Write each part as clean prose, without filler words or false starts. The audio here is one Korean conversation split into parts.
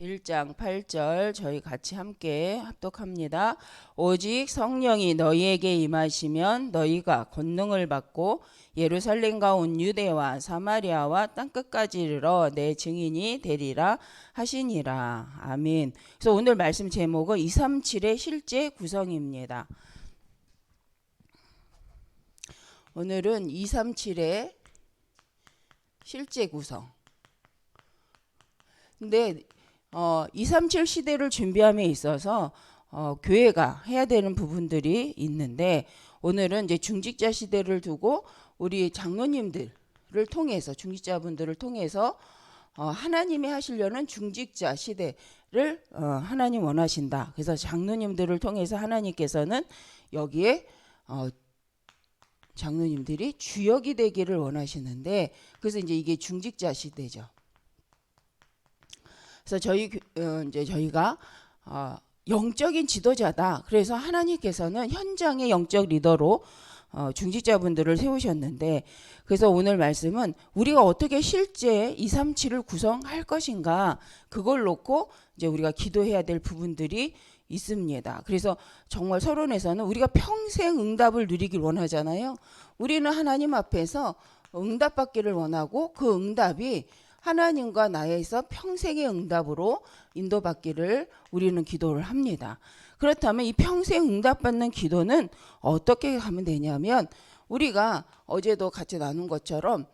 1장 8절 저희 같이 함께 합독합니다. 오직 성령이 너희에게 임하시면 너희가 권능을 받고 예루살렘과 온 유대와 사마리아와 땅끝까지 이르러 내 증인이 되리라 하시니라. 아멘. 그래서 오늘 말씀 제목은 237의 실제 구성입니다. 오늘은 237의 실제 구성. 근데 237 시대를 준비함에 있어서 교회가 해야 되는 부분들이 있는데, 오늘은 이제 중직자 시대를 두고 우리 장로님들을 통해서, 중직자분들을 통해서 하나님이 하시려는 중직자 시대를 하나님 원하신다. 그래서 장로님들을 통해서 하나님께서는 여기에 장로님들이 주역이 되기를 원하시는데, 그래서 이제 이게 중직자 시대죠. 그래서 저희가 영적인 지도자다. 그래서 하나님께서는 현장의 영적 리더로 중직자분들을 세우셨는데, 그래서 오늘 말씀은 우리가 어떻게 실제 237을 구성할 것인가, 그걸 놓고 이제 우리가 기도해야 될 부분들이 있습니다. 그래서 정말 서론에서는 우리가 평생 응답을 누리길 원하잖아요. 우리는 하나님 앞에서 응답받기를 원하고, 그 응답이 하나님과 나에서 평생의 응답으로 인도받기를 우리는 기도를 합니다. 그렇다면 이 평생 응답받는 기도는 어떻게 하면 되냐면, 우리가 어제도 같이 나눈 것처럼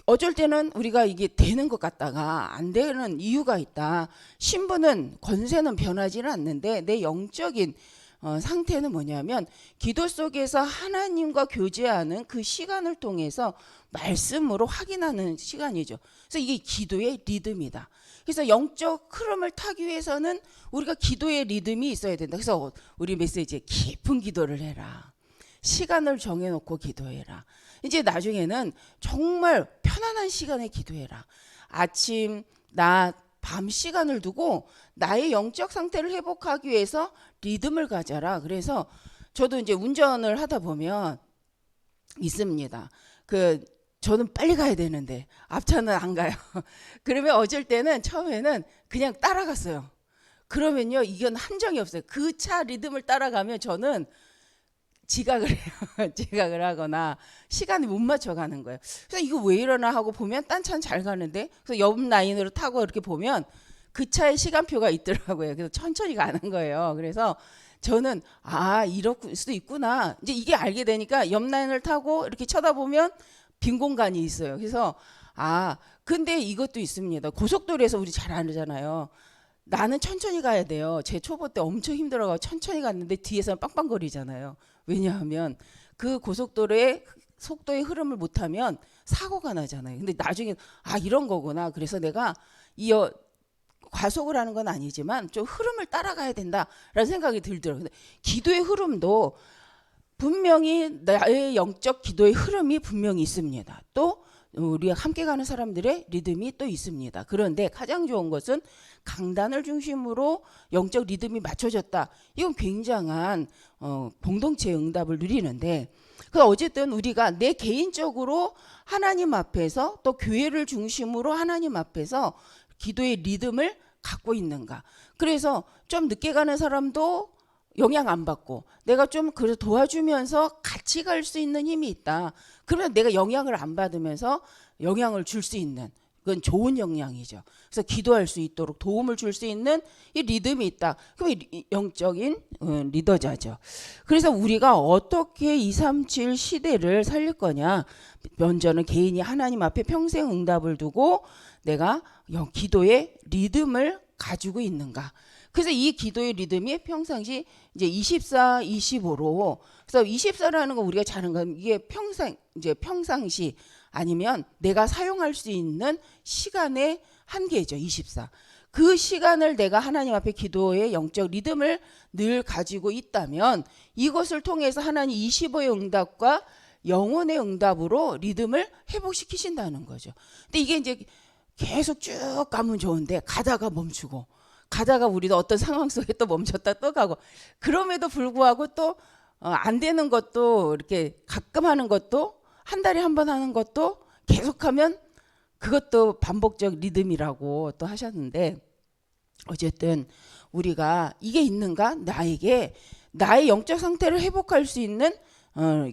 어쩔 때는 우리가 이게 되는 것 같다가 안 되는 이유가 있다. 신분은, 권세는 변하지는 않는데 내 영적인 상태는 뭐냐면, 기도 속에서 하나님과 교제하는 그 시간을 통해서 말씀으로 확인하는 시간이죠. 그래서 이게 기도의 리듬이다. 그래서 영적 흐름을 타기 위해서는 우리가 기도의 리듬이 있어야 된다. 그래서 우리 메시지에 깊은 기도를 해라. 시간을 정해놓고 기도해라. 이제 나중에는 정말 편안한 시간에 기도해라. 아침, 낮, 밤 시간을 두고 나의 영적 상태를 회복하기 위해서 리듬을 가져라. 그래서 저도 이제 운전을 하다 보면 있습니다. 저는 빨리 가야 되는데 앞차는 안 가요. 그러면 어쩔 때는 처음에는 그냥 따라갔어요. 그러면요, 이건 한정이 없어요. 그 차 리듬을 따라가면 저는 지각을 해요. 지각을 하거나 시간을 못 맞춰가는 거예요. 그래서 이거 왜 이러나 하고 보면 딴 차는 잘 가는데, 그래서 옆 라인으로 타고 이렇게 보면 그 차에 시간표가 있더라고요. 그래서 천천히 가는 거예요. 그래서 저는 이럴 수도 있구나. 이제 이게 알게 되니까 옆 라인을 타고 이렇게 쳐다보면 빈 공간이 있어요. 그래서 근데 이것도 있습니다. 고속도로에서 우리 잘 알잖아요. 나는 천천히 가야 돼요. 제 초보 때 엄청 힘들어가지고 천천히 갔는데 뒤에서는 빵빵거리잖아요. 왜냐하면 그 고속도로의 속도의 흐름을 못하면 사고가 나잖아요. 근데 나중에 이런 거구나. 그래서 내가 과속을 하는 건 아니지만 좀 흐름을 따라가야 된다라는 생각이 들더라고요. 근데 기도의 흐름도 분명히 나의 영적 기도의 흐름이 분명히 있습니다. 또 우리가 함께 가는 사람들의 리듬이 또 있습니다. 그런데 가장 좋은 것은 강단을 중심으로 영적 리듬이 맞춰졌다. 이건 굉장한 공동체의 응답을 누리는데, 어쨌든 우리가 내 개인적으로 하나님 앞에서, 또 교회를 중심으로 하나님 앞에서 기도의 리듬을 갖고 있는가. 그래서 좀 늦게 가는 사람도 영향 안 받고 내가 좀 그래서 도와주면서 같이 갈 수 있는 힘이 있다. 그러면 내가 영향을 안 받으면서 영향을 줄 수 있는, 그건 좋은 영향이죠. 그래서 기도할 수 있도록 도움을 줄 수 있는 이 리듬이 있다. 그럼 영적인 리더자죠. 그래서 우리가 어떻게 237 시대를 살릴 거냐. 먼저는 개인이 하나님 앞에 평생 응답을 두고 내가 기도의 리듬을 가지고 있는가. 그래서 이 기도의 리듬이 평상시 이제 24, 25로, 그래서 24라는 거 우리가 잘 아는 건 이게 평상시 아니면 내가 사용할 수 있는 시간의 한계죠. 24. 그 시간을 내가 하나님 앞에 기도의 영적 리듬을 늘 가지고 있다면 이것을 통해서 하나님 25의 응답과 영혼의 응답으로 리듬을 회복시키신다는 거죠. 근데 이게 이제 계속 쭉 가면 좋은데 가다가 멈추고, 가다가 우리도 어떤 상황 속에 또 멈췄다 또 가고, 그럼에도 불구하고 또 안 되는 것도 이렇게 가끔 하는 것도, 한 달에 한 번 하는 것도 계속하면 그것도 반복적 리듬이라고 또 하셨는데, 어쨌든 우리가 이게 있는가? 나에게 나의 영적 상태를 회복할 수 있는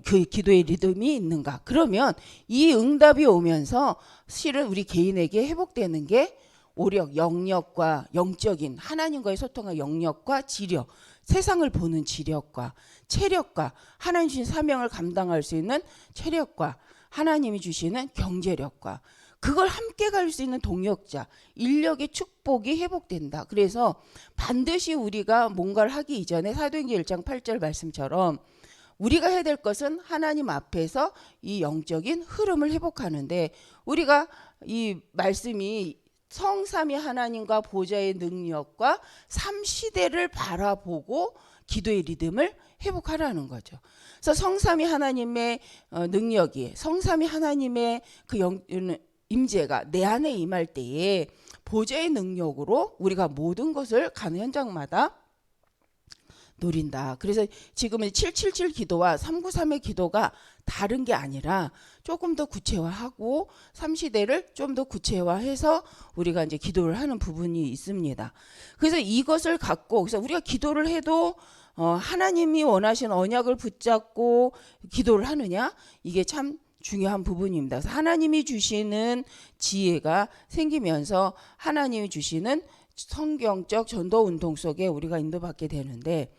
그 기도의 리듬이 있는가? 그러면 이 응답이 오면서 실은 우리 개인에게 회복되는 게 오력, 영역과 영적인 하나님과의 소통과 영역과 지력, 세상을 보는 지력과 체력과 하나님 주신 사명을 감당할 수 있는 체력과 하나님이 주시는 경제력과 그걸 함께 갈 수 있는 동역자, 인력의 축복이 회복된다. 그래서 반드시 우리가 뭔가를 하기 이전에 사도행전 1장 8절 말씀처럼 우리가 해야 될 것은 하나님 앞에서 이 영적인 흐름을 회복하는데, 우리가 이 말씀이 성삼위 하나님과 보좌의 능력과 삼시대를 바라보고 기도의 리듬을 회복하라는 거죠. 그래서 성삼위 하나님의 능력이, 성삼위 하나님의 그 임재가 내 안에 임할 때에 보좌의 능력으로 우리가 모든 것을 가는 현장마다 노린다. 그래서 지금은 777 기도와 393의 기도가 다른 게 아니라 조금 더 구체화하고 삼시대를 좀 더 구체화해서 우리가 이제 기도를 하는 부분이 있습니다. 그래서 이것을 갖고, 그래서 우리가 기도를 해도 하나님이 원하시는 언약을 붙잡고 기도를 하느냐, 이게 참 중요한 부분입니다. 그래서 하나님이 주시는 지혜가 생기면서 하나님이 주시는 성경적 전도 운동 속에 우리가 인도받게 되는데,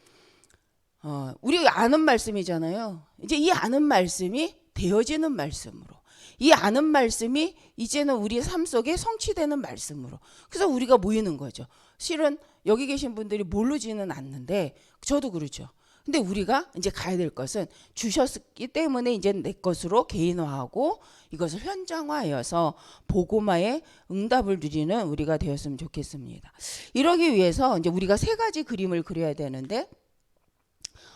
우리가 아는 말씀이잖아요. 이제 이 아는 말씀이 되어지는 말씀으로, 이 아는 말씀이 이제는 우리의 삶 속에 성취되는 말씀으로, 그래서 우리가 모이는 거죠. 실은 여기 계신 분들이 모르지는 않는데 저도 그렇죠. 근데 우리가 이제 가야 될 것은 주셨기 때문에 이제 내 것으로 개인화하고 이것을 현장화하여서 복음화의 응답을 누리는 우리가 되었으면 좋겠습니다. 이러기 위해서 이제 우리가 세 가지 그림을 그려야 되는데,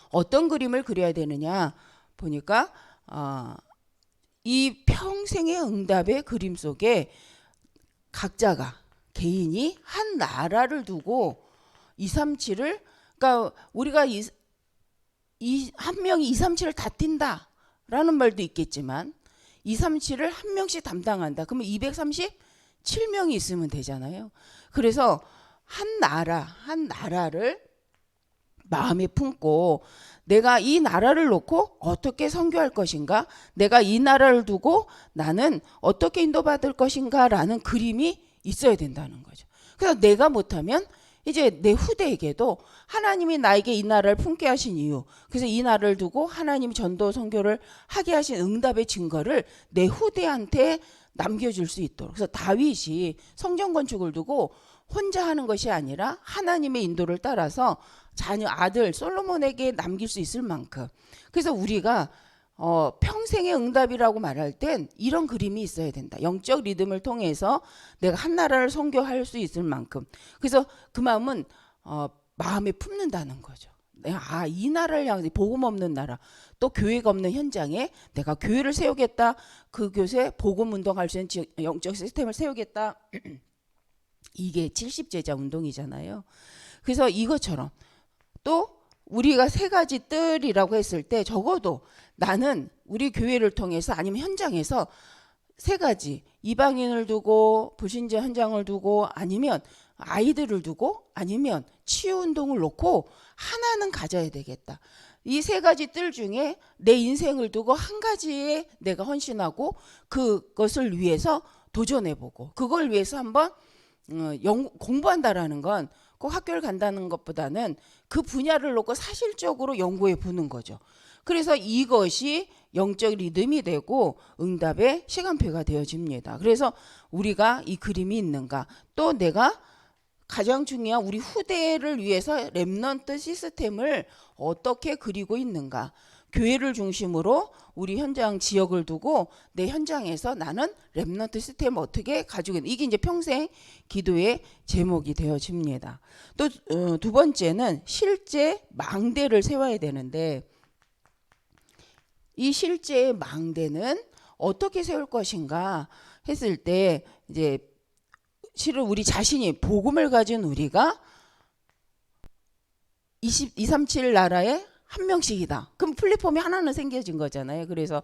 어떤 그림을 그려야 되느냐 보니까 이 평생의 응답의 그림 속에 각자가 개인이 한 나라를 두고 237을, 그러니까 우리가 한 명이 237을 다 뛴다라는 말도 있겠지만 237을 한 명씩 담당한다. 그러면 237명이 있으면 되잖아요. 그래서 한 나라를 마음에 품고 내가 이 나라를 놓고 어떻게 선교할 것인가, 내가 이 나라를 두고 나는 어떻게 인도받을 것인가 라는 그림이 있어야 된다는 거죠. 그래서 내가 못하면 이제 내 후대에게도 하나님이 나에게 이 나라를 품게 하신 이유, 그래서 이 나라를 두고 하나님이 전도 선교를 하게 하신 응답의 증거를 내 후대한테 남겨줄 수 있도록. 그래서 다윗이 성전 건축을 두고 혼자 하는 것이 아니라 하나님의 인도를 따라서 자녀 아들 솔로몬에게 남길 수 있을 만큼, 그래서 우리가 평생의 응답이라고 말할 땐 이런 그림이 있어야 된다. 영적 리듬을 통해서 내가 한 나라를 선교할 수 있을 만큼. 그래서 그 마음은 마음에 품는다는 거죠. 내가 이 나라를 향해서, 복음 없는 나라, 또 교회가 없는 현장에 내가 교회를 세우겠다. 그 교회 복음 운동할 수 있는 영적 시스템을 세우겠다. 이게 70제자 운동이잖아요. 그래서 이것처럼 또 우리가 세 가지 뜰이라고 했을 때 적어도 나는 우리 교회를 통해서 아니면 현장에서 세 가지, 이방인을 두고 불신자 현장을 두고 아니면 아이들을 두고 아니면 치유운동을 놓고 하나는 가져야 되겠다. 이 세 가지 뜰 중에 내 인생을 두고 한 가지에 내가 헌신하고 그것을 위해서 도전해보고 그걸 위해서 한번 공부한다라는 건 꼭 학교를 간다는 것보다는 그 분야를 놓고 사실적으로 연구해 보는 거죠. 그래서 이것이 영적 리듬이 되고 응답의 시간표가 되어집니다. 그래서 우리가 이 그림이 있는가, 또 내가 가장 중요한 우리 후대를 위해서 렘넌트 시스템을 어떻게 그리고 있는가, 교회를 중심으로 우리 현장 지역을 두고 내 현장에서 나는 렘넌트 시스템을 어떻게 가지고 있는, 이게 이제 평생 기도의 제목이 되어집니다. 또 두 번째는 실제 망대를 세워야 되는데, 이 실제 망대는 어떻게 세울 것인가 했을 때 이제 실은 우리 자신이 복음을 가진 우리가 237 나라에 한 명씩이다. 그럼 플랫폼이 하나는 생겨진 거잖아요. 그래서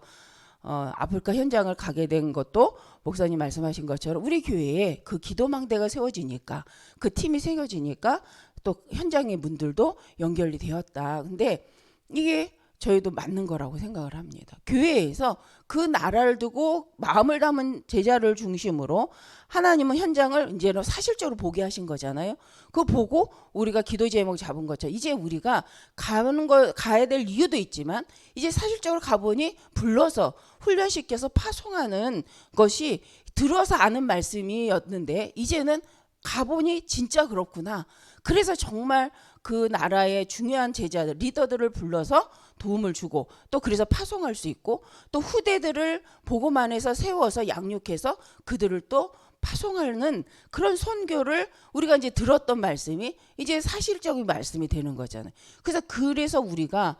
아프리카 현장을 가게 된 것도 목사님 말씀하신 것처럼 우리 교회에 그 기도망대가 세워지니까 그 팀이 세워지니까 또 현장의 문들도 연결이 되었다. 근데 이게 저희도 맞는 거라고 생각을 합니다. 교회에서 그 나라를 두고 마음을 담은 제자를 중심으로 하나님은 현장을 이제는 사실적으로 보게 하신 거잖아요. 그거 보고 우리가 기도 제목 잡은 것처럼 이제 우리가 가야 될 이유도 있지만 이제 사실적으로 가보니 불러서 훈련시켜서 파송하는 것이 들어서 아는 말씀이었는데 이제는 가보니 진짜 그렇구나. 그래서 정말 그 나라의 중요한 제자들, 리더들을 불러서 도움을 주고 또 그래서 파송할 수 있고 또 후대들을 보고만해서 세워서 양육해서 그들을 또 파송하는 그런 선교를 우리가 이제 들었던 말씀이 이제 사실적인 말씀이 되는 거잖아요. 그래서 우리가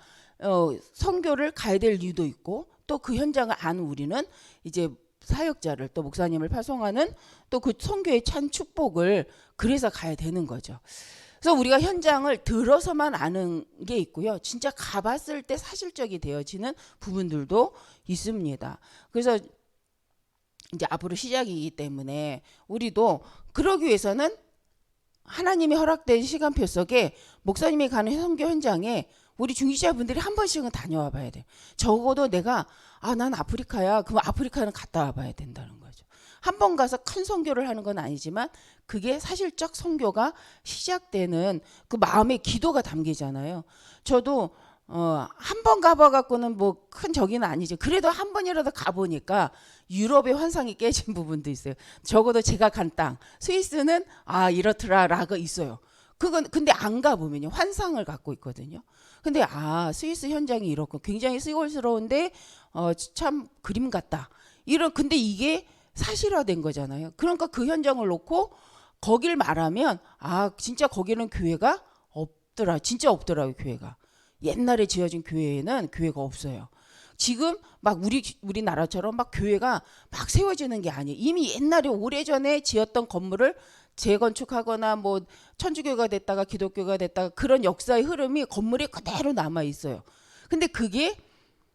선교를 가야 될 이유도 있고 또 그 현장을 아는 우리는 이제 사역자를 또 목사님을 파송하는 또 그 선교의 찬 축복을 그래서 가야 되는 거죠. 그래서 우리가 현장을 들어서만 아는 게 있고요. 진짜 가봤을 때 사실적이 되어지는 부분들도 있습니다. 그래서 이제 앞으로 시작이기 때문에 우리도 그러기 위해서는 하나님이 허락된 시간표 속에 목사님이 가는 선교 현장에 우리 중직자분들이 한 번씩은 다녀와 봐야 돼요. 적어도 내가 난 아프리카야. 그럼 아프리카는 갔다 와봐야 된다는 거죠. 한 번 가서 큰 선교를 하는 건 아니지만 그게 사실적 선교가 시작되는 그 마음의 기도가 담기잖아요. 저도 한 번 가봐갖고는 뭐 큰 적이는 아니죠. 그래도 한 번이라도 가보니까 유럽의 환상이 깨진 부분도 있어요. 적어도 제가 간 땅 스위스는 이렇더라라고 있어요. 그건 근데 안 가보면요 환상을 갖고 있거든요. 근데 스위스 현장이 이렇고 굉장히 시골스러운데 참 그림 같다. 근데 이게 사실화된 거잖아요. 그러니까 그 현장을 놓고 거길 말하면 진짜 거기는 교회가 없더라. 진짜 없더라고요. 교회가. 옛날에 지어진 교회에는 교회가 없어요. 지금 막 우리나라처럼 막 교회가 막 세워지는 게 아니에요. 이미 옛날에 오래전에 지었던 건물을 재건축하거나 뭐 천주교가 됐다가 기독교가 됐다가 그런 역사의 흐름이 건물에 그대로 남아 있어요. 근데 그게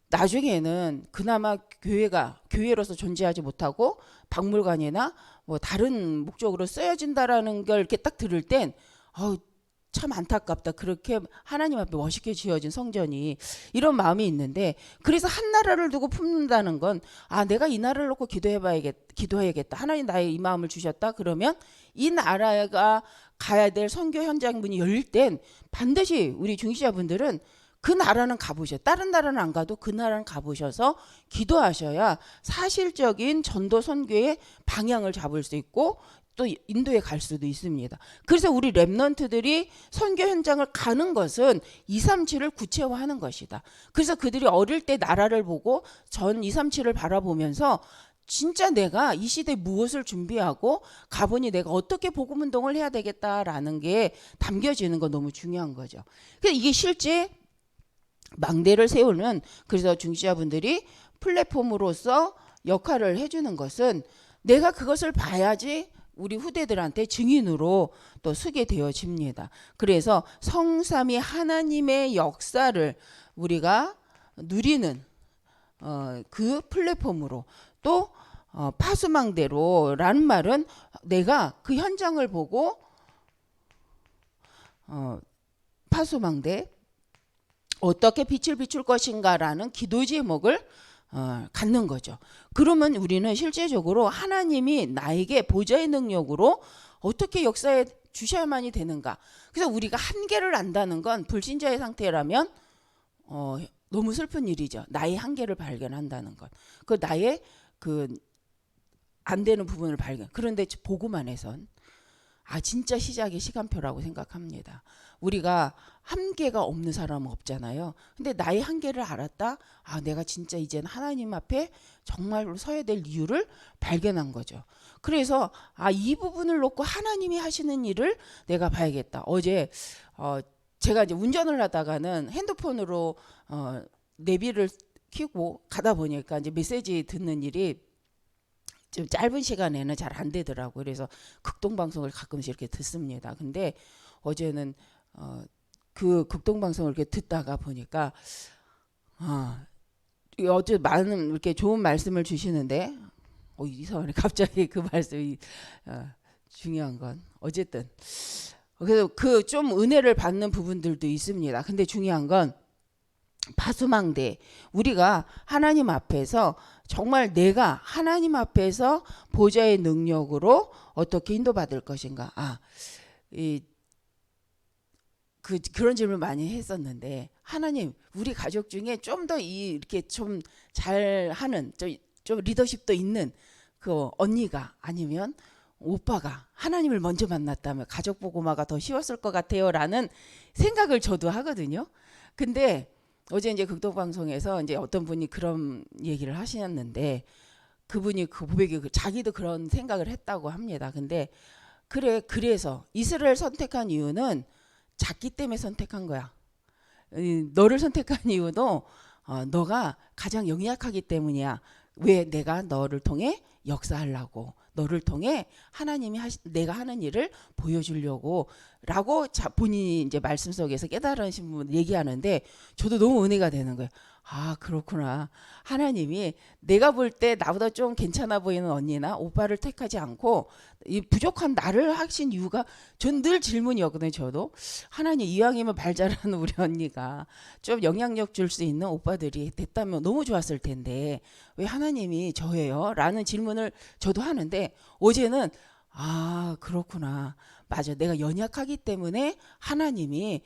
나중에는 그나마 교회가 교회로서 존재하지 못하고 박물관이나 뭐 다른 목적으로 쓰여진다라는 걸 이렇게 딱 들을 땐 참 안타깝다. 그렇게 하나님 앞에 멋있게 지어진 성전이 이런 마음이 있는데 그래서 한 나라를 두고 품는다는 건 내가 이 나라를 놓고 기도해야겠다. 하나님 나의 이 마음을 주셨다. 그러면 이 나라가 가야 될 선교 현장 문이 열릴 땐 반드시 우리 중직자분들은 그 나라는 가보셔. 다른 나라는 안 가도 그 나라는 가보셔서 기도하셔야 사실적인 전도 선교의 방향을 잡을 수 있고 또 인도에 갈 수도 있습니다. 그래서 우리 랩넌트들이 선교 현장을 가는 것은 237을 구체화하는 것이다. 그래서 그들이 어릴 때 나라를 보고 전 237을 바라보면서 진짜 내가 이 시대에 무엇을 준비하고 가보니 내가 어떻게 복음운동을 해야 되겠다라는 게 담겨지는 건 너무 중요한 거죠. 그래서 이게 실제 망대를 세우는 그래서 중직자분들이 플랫폼으로서 역할을 해주는 것은 내가 그것을 봐야지 우리 후대들한테 증인으로 또 서게 되어집니다. 그래서 성삼위 하나님의 역사를 우리가 누리는 그 플랫폼으로 또 파수망대로라는 말은 내가 그 현장을 보고 파수망대 어떻게 빛을 비출 것인가라는 기도 제목을 갖는 거죠. 그러면 우리는 실제적으로 하나님이 나에게 보좌의 능력으로 어떻게 역사에 주셔야만이 되는가. 그래서 우리가 한계를 안다는 건 불신자의 상태라면 너무 슬픈 일이죠. 나의 한계를 발견한다는 것. 그 나의 안 되는 부분을 발견. 그런데 보고만 해선 진짜 시작의 시간표라고 생각합니다. 우리가 한계가 없는 사람은 없잖아요. 근데 나의 한계를 알았다. 내가 진짜 이제는 하나님 앞에 정말로 서야 될 이유를 발견한 거죠. 그래서 이 부분을 놓고 하나님이 하시는 일을 내가 봐야겠다. 어제 제가 이제 운전을 하다가는 핸드폰으로 내비를 켜고 가다 보니까 이제 메시지 듣는 일이 좀 짧은 시간에는 잘 안 되더라고요. 그래서 극동방송을 가끔씩 이렇게 듣습니다. 근데 어제는 그 극동방송을 이렇게 듣다가 보니까 어째 많은 이렇게 좋은 말씀을 주시는데 이상하네 갑자기 그 말씀이 중요한 건 어쨌든 그래서 그 좀 은혜를 받는 부분들도 있습니다. 근데 중요한 건 파수망대 우리가 하나님 앞에서 정말 내가 하나님 앞에서 보좌의 능력으로 어떻게 인도받을 것인가 그런 질문 많이 했었는데 하나님 우리 가족 중에 좀 더 이렇게 좀 잘하는 좀 리더십도 있는 그 언니가 아니면 오빠가 하나님을 먼저 만났다면 가족 보고마가 더 쉬웠을 것 같아요라는 생각을 저도 하거든요. 근데 어제 이제 극동방송에서 이제 어떤 분이 그런 얘기를 하셨는데 그분이 그 고백이 자기도 그런 생각을 했다고 합니다. 근데 그래서 이스라엘 선택한 이유는 작기 때문에 선택한 거야. 너를 선택한 이유도 너가 가장 연약하기 때문이야. 왜 내가 너를 통해 역사하려고 너를 통해 하나님이 내가 하는 일을 보여주려고 라고 본인이 이제 말씀 속에서 깨달으신 분 얘기하는데 저도 너무 은혜가 되는 거예요. 그렇구나. 하나님이 내가 볼 때 나보다 좀 괜찮아 보이는 언니나 오빠를 택하지 않고 이 부족한 나를 하신 이유가 전 늘 질문이었거든요. 저도 하나님 이왕이면 발 잘하는 우리 언니가 좀 영향력 줄 수 있는 오빠들이 됐다면 너무 좋았을 텐데 왜 하나님이 저예요? 라는 질문을 저도 하는데 어제는 그렇구나. 맞아. 내가 연약하기 때문에 하나님이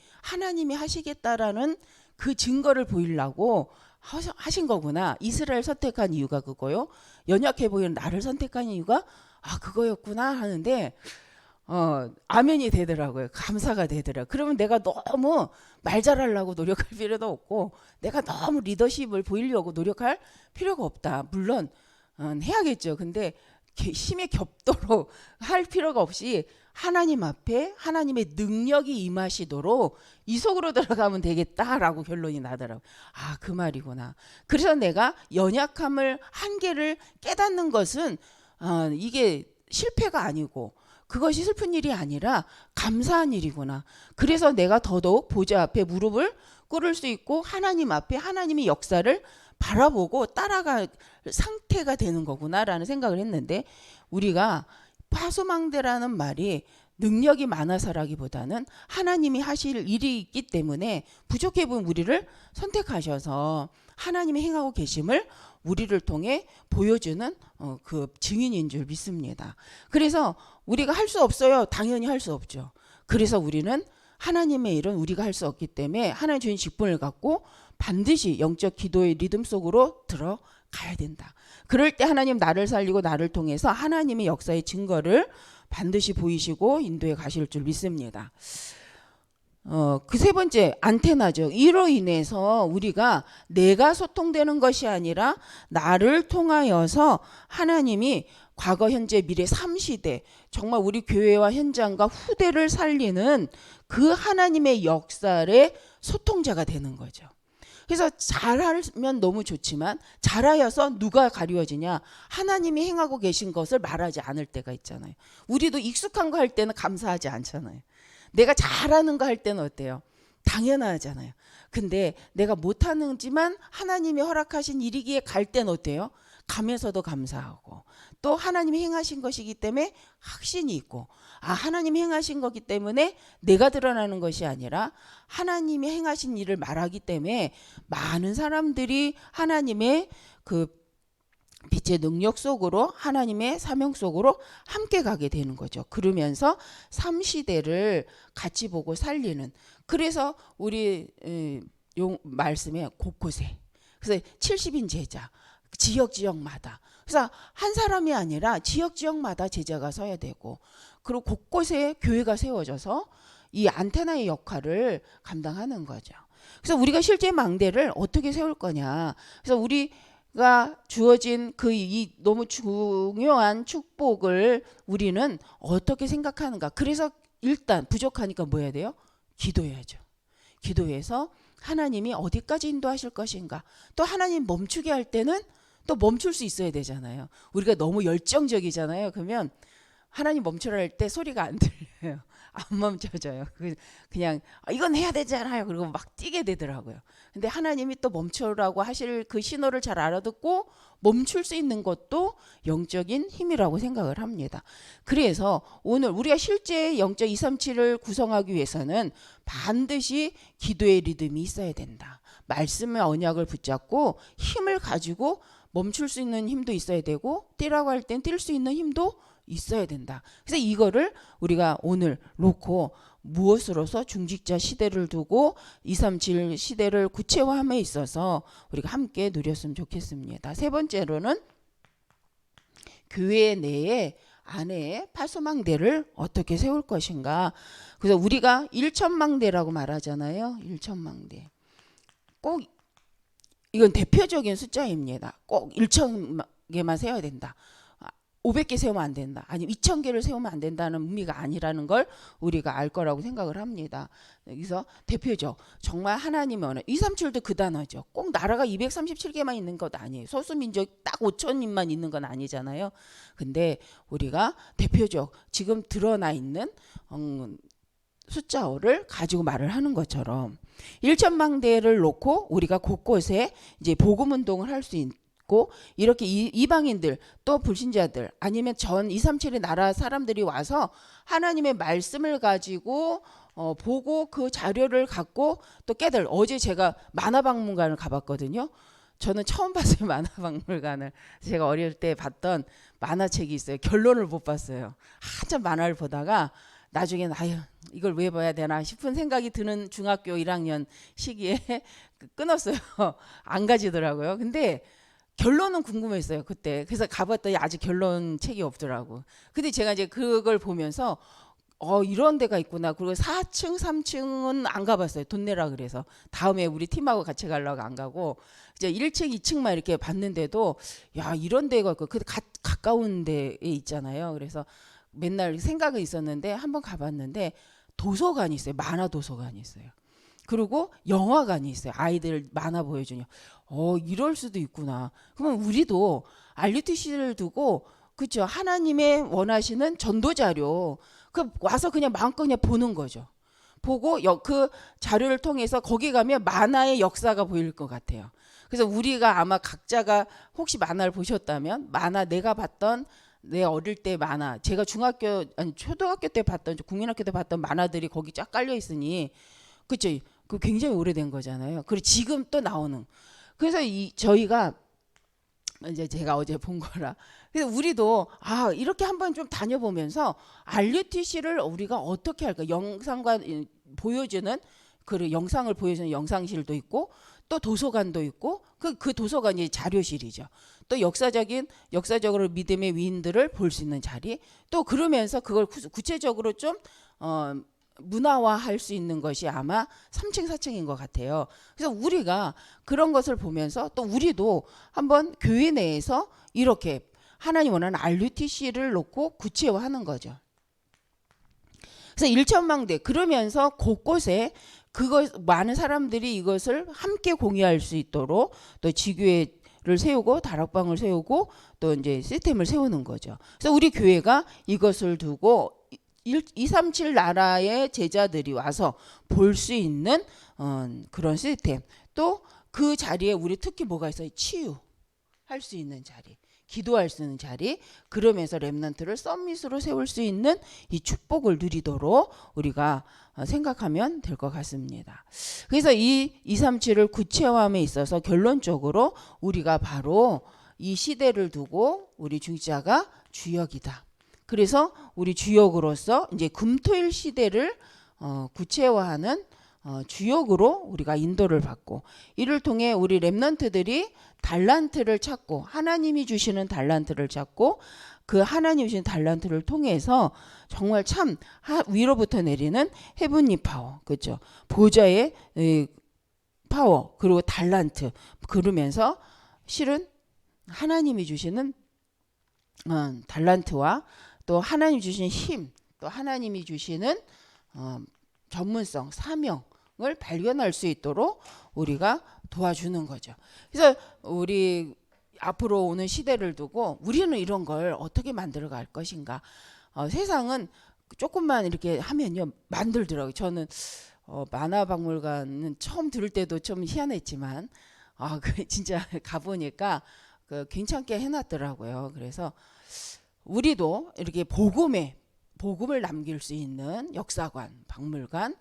하시겠다라는 그 증거를 보이려고 하신 거구나. 이스라엘 선택한 이유가 그거요. 연약해 보이는 나를 선택한 이유가 그거였구나 하는데 아멘이 되더라고요. 감사가 되더라고요. 그러면 내가 너무 말 잘하려고 노력할 필요도 없고 내가 너무 리더십을 보이려고 노력할 필요가 없다. 물론 해야겠죠. 근데 힘의 겹도록 할 필요가 없이 하나님 앞에 하나님의 능력이 임하시도록 이 속으로 들어가면 되겠다라고 결론이 나더라고요. 그 말이구나. 그래서 내가 연약함을 한계를 깨닫는 것은 이게 실패가 아니고 그것이 슬픈 일이 아니라 감사한 일이구나. 그래서 내가 더더욱 보좌 앞에 무릎을 꿇을 수 있고 하나님 앞에 하나님의 역사를 바라보고 따라갈 상태가 되는 거구나라는 생각을 했는데 우리가 파수망대라는 말이 능력이 많아서라기보다는 하나님이 하실 일이 있기 때문에 부족해 보인 우리를 선택하셔서 하나님이 행하고 계심을 우리를 통해 보여주는 그 증인인 줄 믿습니다. 그래서 우리가 할 수 없어요. 당연히 할 수 없죠. 그래서 우리는 하나님의 일은 우리가 할 수 없기 때문에 하나님 주신 직분을 갖고 반드시 영적 기도의 리듬 속으로 들어가야 된다. 그럴 때 하나님 나를 살리고 나를 통해서 하나님의 역사의 증거를 반드시 보이시고 인도해 가실 줄 믿습니다. 그 세 번째 안테나죠. 이로 인해서 우리가 내가 소통되는 것이 아니라 나를 통하여서 하나님이 과거 현재 미래 3시대 정말 우리 교회와 현장과 후대를 살리는 그 하나님의 역사의 소통자가 되는 거죠. 그래서 잘하면 너무 좋지만 잘하여서 누가 가리워지냐? 하나님이 행하고 계신 것을 말하지 않을 때가 있잖아요. 우리도 익숙한 거 할 때는 감사하지 않잖아요. 내가 잘하는 거 할 때는 어때요? 당연하잖아요. 근데 내가 못하는지만 하나님이 허락하신 일이기에 갈 때는 어때요? 가면서도 감사하고 또 하나님이 행하신 것이기 때문에 확신이 있고 하나님이 행하신 거기 때문에 내가 드러나는 것이 아니라 하나님이 행하신 일을 말하기 때문에 많은 사람들이 하나님의 그 빛의 능력 속으로 하나님의 사명 속으로 함께 가게 되는 거죠. 그러면서 3시대를 같이 보고 살리는 그래서 우리 말씀에 곳곳에 그래서 70인 제자 지역마다 그래서 한 사람이 아니라 지역마다 제자가 서야 되고 그리고 곳곳에 교회가 세워져서 이 안테나의 역할을 감당하는 거죠. 그래서 우리가 실제 망대를 어떻게 세울 거냐. 그래서 우리가 주어진 이 너무 중요한 축복을 우리는 어떻게 생각하는가. 그래서 일단 부족하니까 뭐 해야 돼요? 기도해야죠. 기도해서 하나님이 어디까지 인도하실 것인가. 또 하나님 멈추게 할 때는 또 멈출 수 있어야 되잖아요. 우리가 너무 열정적이잖아요. 그러면 하나님 멈추라 할 때 소리가 안 들려요. 안 멈춰져요. 그냥 이건 해야 되잖아요. 그리고 막 뛰게 되더라고요. 근데 하나님이 또 멈추라고 하실 그 신호를 잘 알아듣고 멈출 수 있는 것도 영적인 힘이라고 생각을 합니다. 그래서 오늘 우리가 실제 영적 237을 구성하기 위해서는 반드시 기도의 리듬이 있어야 된다. 말씀의 언약을 붙잡고 힘을 가지고 멈출 수 있는 힘도 있어야 되고 뛰라고 할 땐 뛸 수 있는 힘도 있어야 된다. 그래서 이거를 우리가 오늘 놓고 무엇으로서 중직자 시대를 두고 237 시대를 구체화함에 있어서 우리가 함께 누렸으면 좋겠습니다. 세 번째로는 교회 내에 안에 파수망대를 어떻게 세울 것인가. 그래서 우리가 1천망대라고 말하잖아요. 1천망대. 꼭 이건 대표적인 숫자입니다. 꼭 1,000개만 세워야 된다. 500개 세우면 안 된다. 아니면 2,000개를 세우면 안 된다는 의미가 아니라는 걸 우리가 알 거라고 생각을 합니다. 여기서 대표적 정말 하나님의 언어 237도 그 단어죠. 꼭 나라가 237개만 있는 것 아니에요. 소수민족 딱 5천인만 있는 건 아니잖아요. 근데 우리가 대표적 지금 드러나 있는 숫자를 가지고 말을 하는 것처럼 1천망대를 놓고 우리가 곳곳에 이제 복음 운동을 할 수 있고 이렇게 이방인들 또 불신자들 아니면 전 237의 나라 사람들이 와서 하나님의 말씀을 가지고 보고 그 자료를 갖고 또 깨달을 어제 제가 만화박물관을 가봤거든요. 저는 처음 봤어요. 만화박물관을. 제가 어릴 때 봤던 만화책이 있어요. 결론을 못 봤어요. 한참 만화를 보다가 나중에는 아유 이걸 왜 봐야 되나 싶은 생각이 드는 중학교 1학년 시기에 끊었어요. 안 가지더라고요. 근데 결론은 궁금했어요. 그때. 그래서 가봤더니 아직 결론 책이 없더라고. 근데 제가 이제 그걸 보면서 이런 데가 있구나. 그리고 4층, 3층은 안 가봤어요. 돈 내라 그래서. 다음에 우리 팀하고 같이 가려고 안 가고 이제 1층, 2층만 이렇게 봤는데도 야 이런 데가 있고 그 가까운 데에 있잖아요. 그래서 맨날 생각은 있었는데 한번 가봤는데 도서관이 있어요. 만화 도서관이 있어요. 그리고 영화관이 있어요. 아이들 만화 보여주냐. 이럴 수도 있구나. 그러면 우리도 RUTC를 두고 그렇죠. 하나님의 원하시는 전도 자료 와서 그냥 마음껏 그냥 보는 거죠. 보고 그 자료를 통해서 거기 가면 만화의 역사가 보일 것 같아요. 그래서 우리가 아마 각자가 혹시 만화를 보셨다면 만화 내가 봤던 내 어릴 때 만화 제가 초등학교 때 봤던 국민학교 때 봤던 만화들이 거기 쫙 깔려 있으니 그렇죠. 그 굉장히 오래된 거잖아요. 그리고 지금 또 나오는. 그래서 저희가 이제 제가 어제 본 거라. 그래서 우리도 이렇게 한번 좀 다녀보면서 RUTC를 우리가 어떻게 할까? 영상과 보여주는 그 영상을 보여주는 영상실도 있고 또 도서관도 있고 그 도서관이 자료실이죠. 또 역사적으로 믿음의 위인들을 볼 수 있는 자리. 또 그러면서 그걸 구체적으로 좀 문화화할 수 있는 것이 아마 3층 4층인 것 같아요. 그래서 우리가 그런 것을 보면서 또 우리도 한번 교회 내에서 이렇게 하나님 원하는 RUTC를 놓고 구체화하는 거죠. 그래서 1천망대 그러면서 곳곳에 많은 사람들이 이것을 함께 공유할 수 있도록 또 지교회를 세우고 다락방을 세우고 또 이제 시스템을 세우는 거죠. 그래서 우리 교회가 이것을 두고 237 나라의 제자들이 와서 볼 수 있는 그런 시스템. 또 그 자리에 우리 특히 뭐가 있어요? 치유할 수 있는 자리. 기도할 수 있는 자리. 그러면서 렘넌트를 서밋으로 세울 수 있는 이 축복을 누리도록 우리가 생각하면 될 것 같습니다. 그래서 이 237을 구체화함에 있어서 결론적으로 우리가 바로 이 시대를 두고 우리 중직자가 주역이다. 그래서 우리 주역으로서 이제 금토일 시대를 구체화하는 주역으로 우리가 인도를 받고 이를 통해 우리 렘넌트들이 달란트를 찾고 하나님이 주시는 달란트를 찾고 그 하나님이 주신 달란트를 통해서 정말 참 위로부터 내리는 헤븐리 파워 그렇죠. 보좌의 파워 그리고 달란트 그러면서 실은 하나님이 주시는 달란트와 또 하나님 주신 힘, 또 하나님이 주시는 전문성, 사명을 발견할 수 있도록 우리가 도와주는 거죠. 그래서 우리 앞으로 오는 시대를 두고 우리는 이런 걸 어떻게 만들어 갈 것인가. 세상은 조금만 이렇게 하면요 만들더라고요. 저는 만화박물관은 처음 들을 때도 좀 희한했지만 그 진짜 가보니까 그 괜찮게 해놨더라고요. 그래서 우리도 이렇게 복음을 남길 수 있는 역사관, 박물관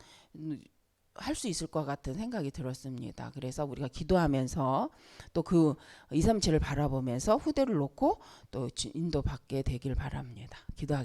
할 수 있을 것 같은 생각이 들었습니다. 그래서 우리가 기도하면서 또 그 237을 바라보면서 후대를 놓고 또 인도받게 되길 바랍니다. 기도하겠습니다.